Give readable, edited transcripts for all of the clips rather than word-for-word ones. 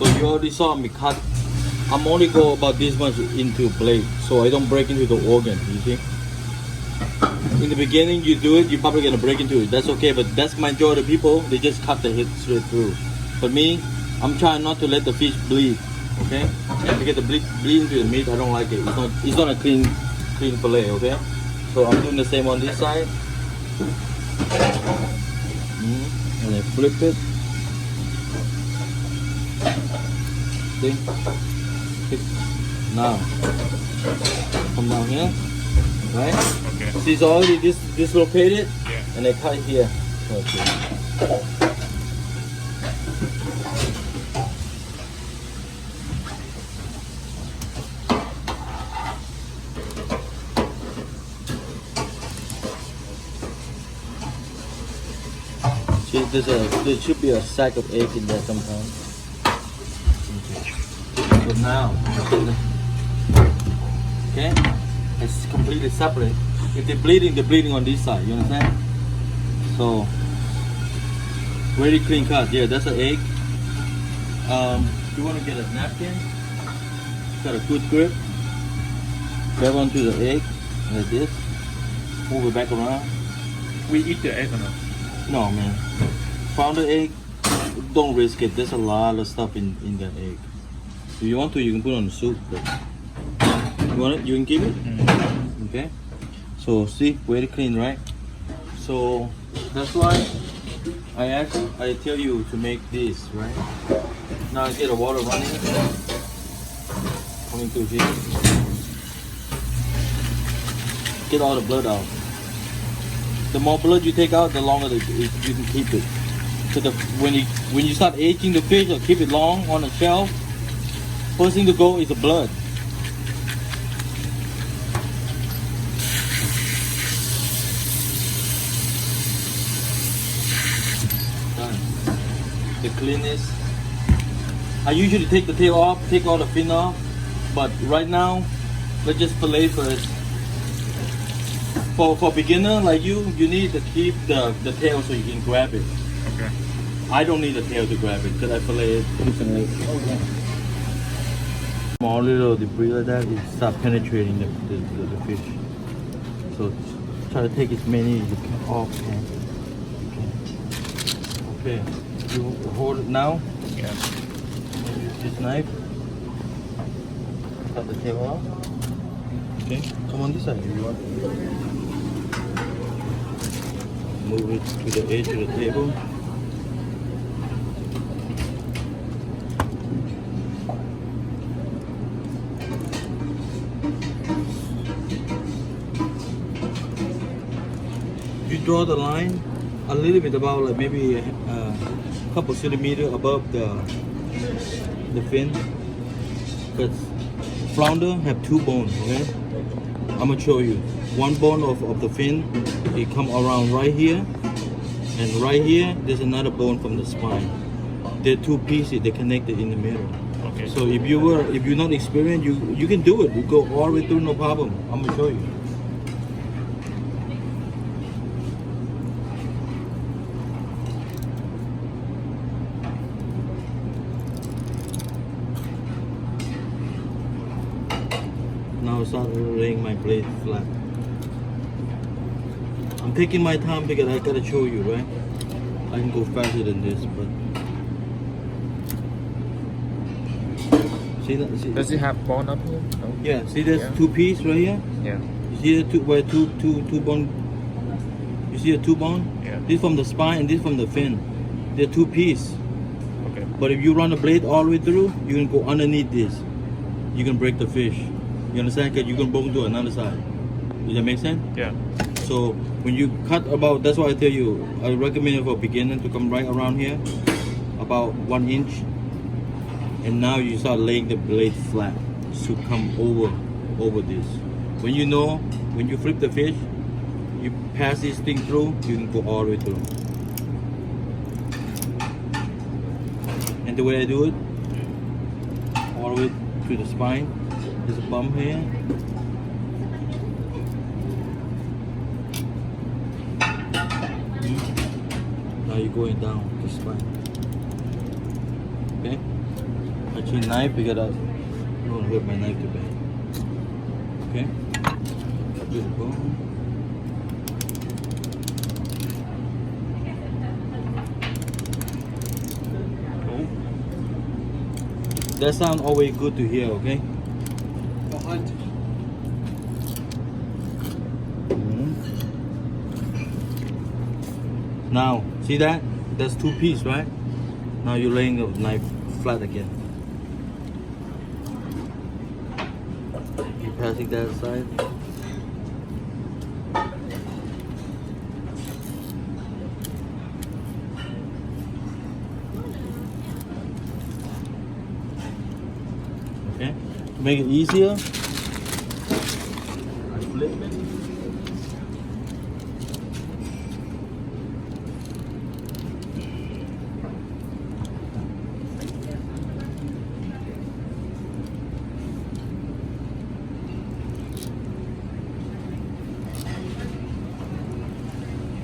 So you already saw me cut. I'm only go about this much into blade, so I don't break into the organ. You see? In the beginning, you do it, you're probably gonna break into it. That's okay, but that's majority of people. They just cut the head straight through. But me, I'm trying not to let the fish bleed. Okay? Because the bleed into the meat, I don't like it. It's not a clean fillet. Okay? So I'm doing the same on this side. And then flip it. See? Now, come down here, right? Okay. See, it's already dislocated, Yeah. and I cut here. Okay. See, there should be a sack of egg in there sometimes. So now, okay, it's completely separate. If they're bleeding on this side. You understand? So, very clean cut. Yeah, that's an egg. You want to get a napkin? Got a good grip. Grab onto the egg like this. Move it back around. We eat the egg or not? No, man. Flounder egg, don't risk it. There's a lot of stuff in that egg. If you want to, you can put on the soup. But you want it? You can keep it? Okay. So see, very clean, right? So that's why I tell you to make this, right? Now I get the water running, coming through here. Get all the blood out. The more blood you take out, the longer you can keep it. So when you start aging the fish or keep it long on the shelf, first thing to go is the blood. Done. The cleanness. I usually take the tail off, take all the fin off, but right now, let's just fillet first. For beginner like you need to keep the tail so you can grab it. Okay. I don't need the tail to grab it because I fillet it differently. Small little debris like that, it start penetrating the fish. So try to take as many as you can off. Okay. You hold it now. Yeah. Use this knife. Cut the tail off. Okay. Come on this side if you want. Move it to the edge of the table. You draw the line a little bit about like maybe a couple centimeters above the fin. Because flounder have two bones, okay? I'm gonna show you. One bone of the fin, it come around right here, and right here there's another bone from the spine. They're two pieces, they're connected in the middle. Okay. So if you're not experienced, you can do it. You go all the way through, no problem. I'm gonna show you. Now start laying my blade flat. I'm taking my time because I gotta show you, right? I can go faster than this, but see that? See, Does it have bone up here? No? yeah, see there's Yeah. two pieces right here? Yeah. You see the two bone? You see the two bone? Yeah. This from the spine and this from the fin. They're two pieces. Okay. But if you run the blade all the way through, you can go underneath this. You can break the fish. You understand? Because you can bone to another side. Does that make sense? Yeah. So when you cut about, that's why I tell you, I recommend it for beginner to come right around here, about 1 inch. And now you start laying the blade flat to come over this. When you flip the fish, you pass this thing through, you can go all the way through. And the way I do it, all the way to the spine, there's a bump here. Now you're going down the spine. Okay? See knife, because I don't hurt my knife too bad. Okay. Cut to the bone. Okay. That sounds always good to hear. Okay. Now, see that? That's 2 pieces, right? Now you're laying the knife flat again. You're passing that aside. Okay? To make it easier, I flip it.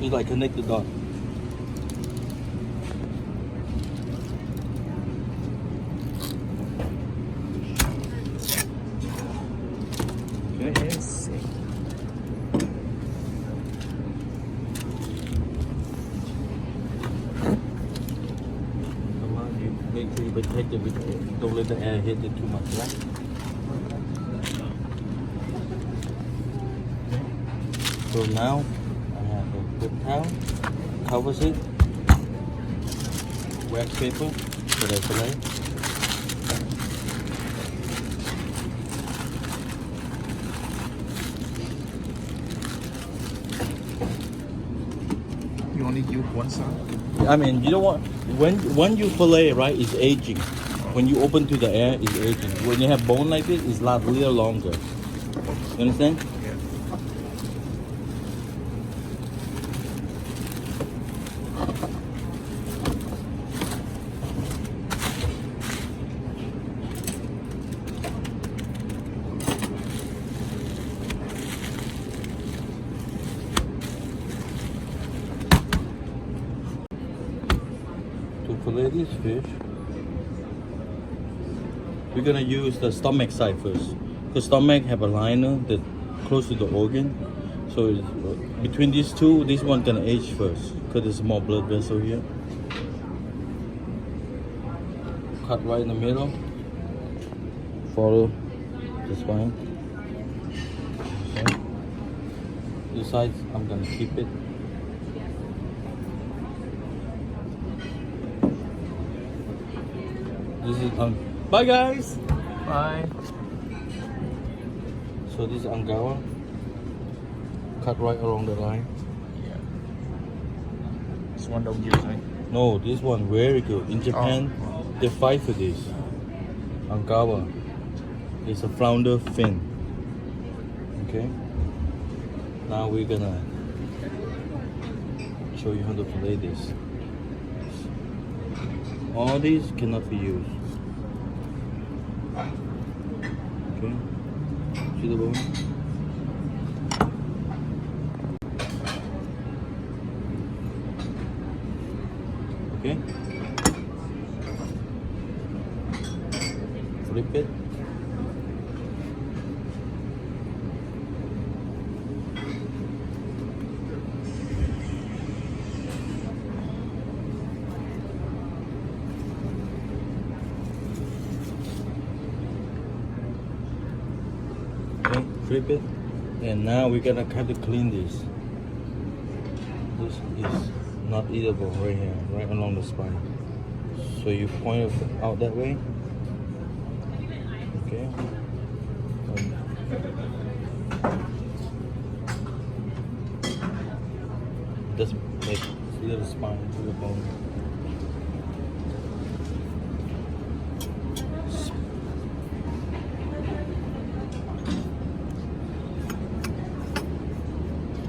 It's like connect the dot. Okay. Yes. Come on, you make sure you protect it. Don't let the air hit it too much, right? So now I have a good towel, covers it, wax paper, fillet. You only use one side? I mean, you know what? When you fillet, right, it's aging. When you open to the air, it's aging. When you have bone like this, it's last a little longer. You understand? Yeah. To fillet this fish, we're gonna use the stomach side first. The stomach have a liner that close to the organ, so it's, between these two, this one gonna age first because there's more blood vessel here. Cut right in the middle. Follow the spine. Okay. This side, I'm gonna keep it. This is bye guys. Bye. So this is Angara. Cut right along the line. Yeah. This one don't use, right? No, this one very good. In Japan, they fight for this. Angara. It's a flounder fin. Okay. Now we're gonna show you how to fillet this. All these cannot be used. Okay. See the bone? Okay. Flip it. Okay, flip it, and now we're gonna have to clean this. This is not eatable right here, right along the spine. So you point it out that way. Okay. Just make little spine to the bone.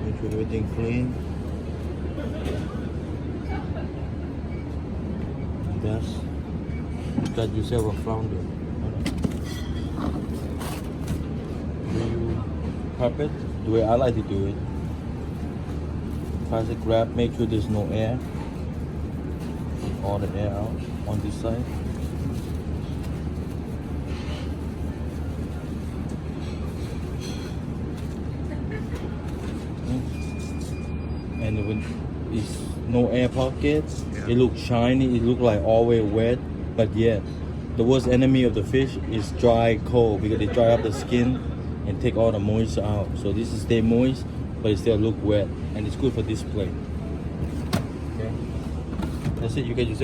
Make sure everything clean. Yes. You got yourself a flounder. Do you prep it? The way I like to do it. First grab, make sure there's no air. All the air out on this side. and when it's no air pockets, Yeah. it looks shiny. It looks like always wet, but yet the worst enemy of the fish is dry cold because they dry up the skin and take all the moisture out. So this is stay moist, but it still look wet, and it's good for display. Okay, that's it. You can just